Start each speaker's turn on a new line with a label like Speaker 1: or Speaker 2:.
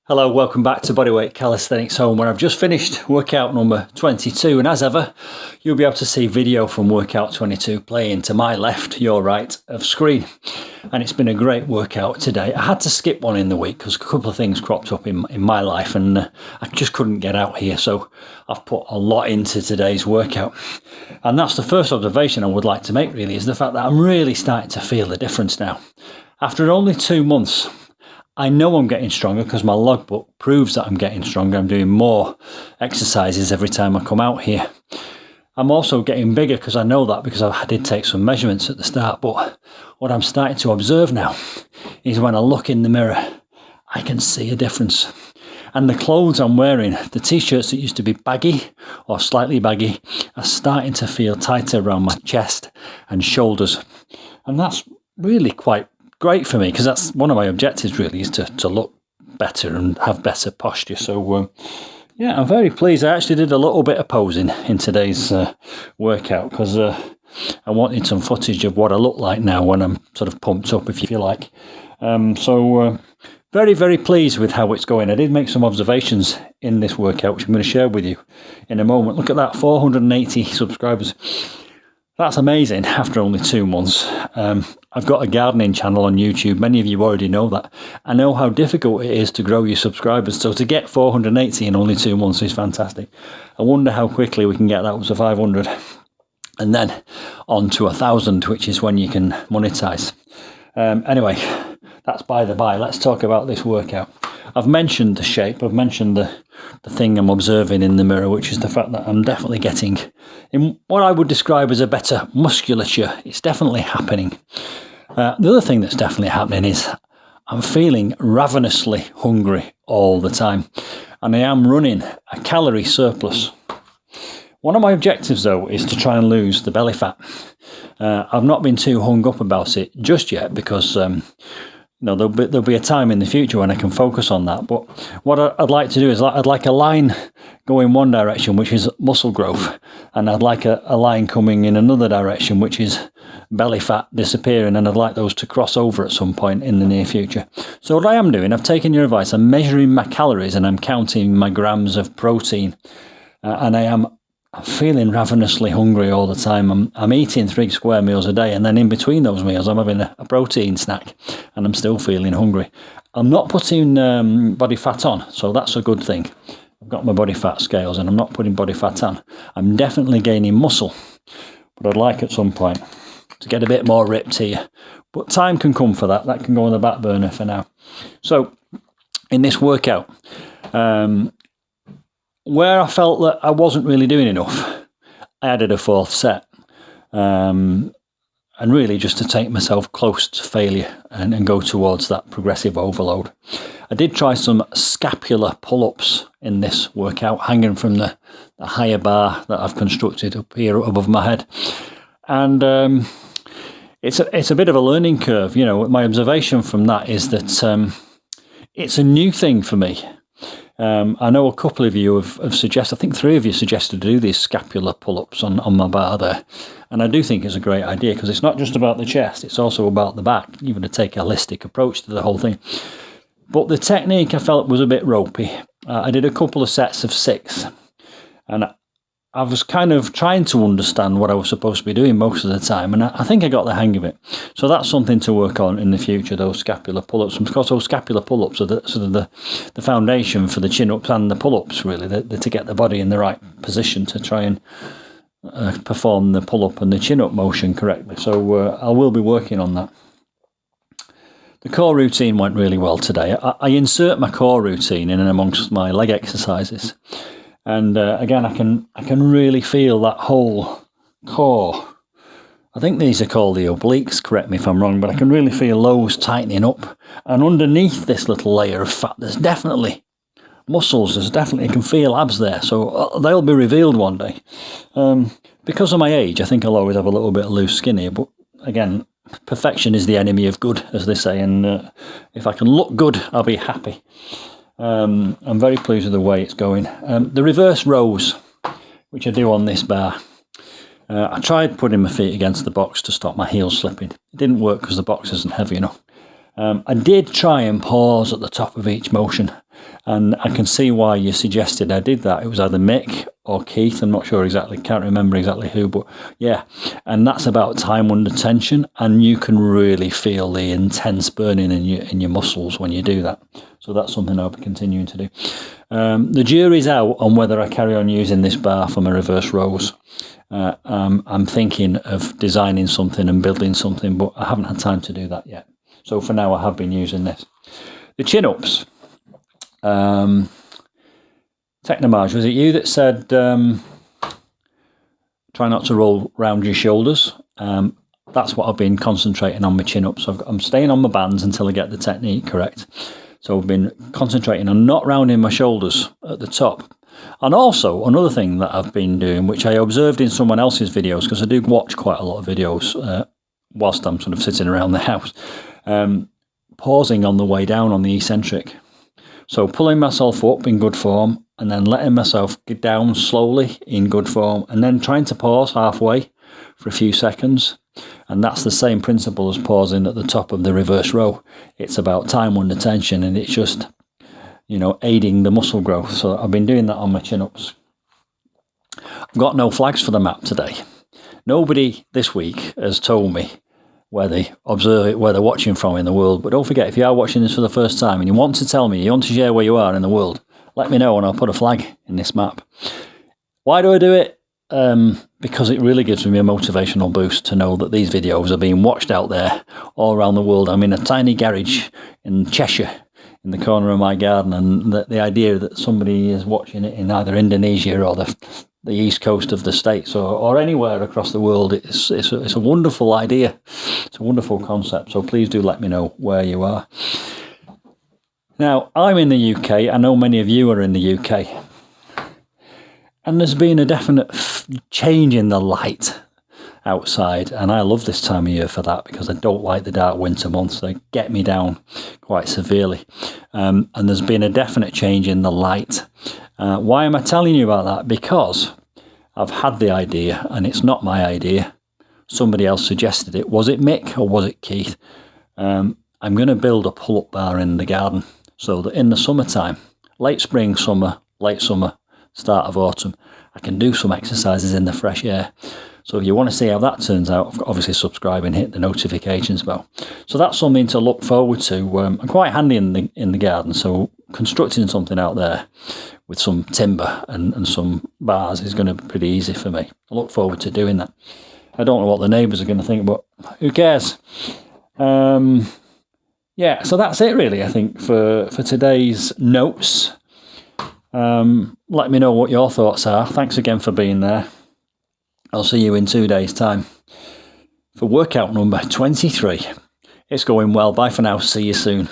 Speaker 1: Hello, welcome back to Bodyweight Calisthenics Home, where I've just finished workout number 22, and as ever you'll be able to see video from workout 22 playing to my left, your right of screen. And it's been a great workout today. I had to skip one in the week because a couple of things cropped up in my life and I just couldn't get out here, so I've put a lot into today's workout. And that's the first observation I would like to make, really, is the fact that I'm really starting to feel the difference now. After only 2 months, I know I'm getting stronger because my logbook proves that I'm getting stronger. I'm doing more exercises every time I come out here. I'm also getting bigger because I know that, because I did take some measurements at the start. But what I'm starting to observe now is when I look in the mirror, I can see a difference. And the clothes I'm wearing, the t-shirts that used to be baggy or slightly baggy, are starting to feel tighter around my chest and shoulders. And that's really quite great for me, because that's one of my objectives, really, is to look better and have better posture. So yeah, I'm very pleased. I actually did a little bit of posing in today's workout because I wanted some footage of what I look like now when I'm sort of pumped up, if you like. Very, very pleased with how it's going. I did make some observations in this workout, which I'm going to share with you in a moment. Look at that, 480 subscribers. That's amazing after only 2 months. I've got a gardening channel on YouTube. Many of you already know that. I know how difficult it is to grow your subscribers. So to get 480 in only 2 months is fantastic. I wonder how quickly we can get that up to 500. And then on to 1,000, which is when you can monetize. Anyway, that's by the by. Let's talk about this workout. I've mentioned the shape. I've mentioned the thing I'm observing in the mirror, which is the fact that I'm definitely getting in what I would describe as a better musculature. It's definitely happening. The other thing that's definitely happening is I'm feeling ravenously hungry all the time, and I am running a calorie surplus. One of my objectives, though, is to try and lose the belly fat. I've not been too hung up about it just yet because there'll be a time in the future when I can focus on that. But what I'd like to do is I'd like a line go in one direction, which is muscle growth, and I'd like a line coming in another direction, which is belly fat disappearing, and I'd like those to cross over at some point in the near future. So what I am doing, I've taken your advice, I'm measuring my calories and I'm counting my grams of protein, and I'm feeling ravenously hungry all the time. I'm eating 3 square meals a day, and then in between those meals I'm having a protein snack, and I'm still feeling hungry. I'm not putting body fat on, so that's a good thing. I've got my body fat scales and I'm not putting body fat on. I'm definitely gaining muscle, but I'd like at some point to get a bit more ripped here. But time can come for that. That can go on the back burner for now. So in this workout, where I felt that I wasn't really doing enough, I added a 4th set. And really just to take myself close to failure and go towards that progressive overload. I did try some scapula pull-ups in this workout, hanging from the higher bar that I've constructed up here above my head. And it's a bit of a learning curve. You know, my observation from that is that it's a new thing for me. I know a couple of you have suggested, I think 3 of you suggested to do these scapular pull-ups on my bar there. And I do think it's a great idea because it's not just about the chest, it's also about the back. You've got to take a holistic approach to the whole thing. But the technique I felt was a bit ropey. I did a couple of sets of 6. And I was kind of trying to understand what I was supposed to be doing most of the time, and I think I got the hang of it. So that's something to work on in the future, those scapular pull-ups. And of course, those scapular pull-ups are the foundation for the chin-ups and the pull-ups, really. They're to get the body in the right position to try and perform the pull-up and the chin-up motion correctly. So I will be working on that. The core routine went really well today. I insert my core routine in and amongst my leg exercises. And again, I can really feel that whole core. I think these are called the obliques, correct me if I'm wrong, but I can really feel those tightening up. And underneath this little layer of fat, there's definitely muscles. I can feel abs there. So they'll be revealed one day. Because of my age, I think I'll always have a little bit of loose skin here. But again, perfection is the enemy of good, as they say. And if I can look good, I'll be happy. I'm very pleased with the way it's going. The reverse rows, which I do on this bar, I tried putting my feet against the box to stop my heels slipping. It didn't work because the box isn't heavy enough. I did try and pause at the top of each motion, And I can see why you suggested I did that. It was either Mick or Keith. I'm not sure exactly. Can't remember exactly who, but yeah. And that's about time under tension. And you can really feel the intense burning in your muscles when you do that. So that's something I'll be continuing to do. The jury's out on whether I carry on using this bar for my reverse rows. I'm thinking of designing something and building something, but I haven't had time to do that yet. So for now, I have been using this. The chin-ups. Technomage, was it you that said try not to roll round your shoulders? That's what I've been concentrating on my chin-ups. I'm staying on my bands until I get the technique correct. So I've been concentrating on not rounding my shoulders at the top. And also, another thing that I've been doing, which I observed in someone else's videos, because I do watch quite a lot of videos whilst I'm sort of sitting around the house, pausing on the way down on the eccentric. So pulling myself up in good form and then letting myself get down slowly in good form and then trying to pause halfway for a few seconds. And that's the same principle as pausing at the top of the reverse row. It's about time under tension, and it's just, aiding the muscle growth. So I've been doing that on my chin-ups. I've got no flags for the map today. Nobody this week has told me where they observe it, where they're watching from in the world. But don't forget, if you are watching this for the first time and you want to tell me, you want to share where you are in the world, let me know and I'll put a flag in this map. Why do I do it? Because it really gives me a motivational boost to know that these videos are being watched out there all around the world. I'm in a tiny garage in Cheshire, in the corner of my garden, and the idea that somebody is watching it in either Indonesia or the east coast of the States or anywhere across the world, it's a wonderful idea. It's a wonderful concept. So please do let me know where you are. Now, I'm in the UK. I know many of you are in the UK. And there's been a definite change in the light outside. And I love this time of year for that, because I don't like the dark winter months. They get me down quite severely. And there's been a definite change in the light. Why am I telling you about that? Because I've had the idea, and it's not my idea. Somebody else suggested it. Was it Mick or was it Keith? I'm going to build a pull-up bar in the garden so that in the summertime, late spring, summer, late summer, start of autumn, I can do some exercises in the fresh air. So if you want to see how that turns out, obviously subscribe and hit the notifications bell. So that's something to look forward to. I'm quite handy in the garden, so constructing something out there with some timber and some bars is going to be pretty easy for me. I look forward to doing that. I don't know what the neighbours are going to think, but who cares? Yeah, so that's it really, I think, for today's notes. Let me know what your thoughts are. Thanks again for being there. I'll see you in 2 days' time for workout number 23. It's going well. Bye for now. See you soon.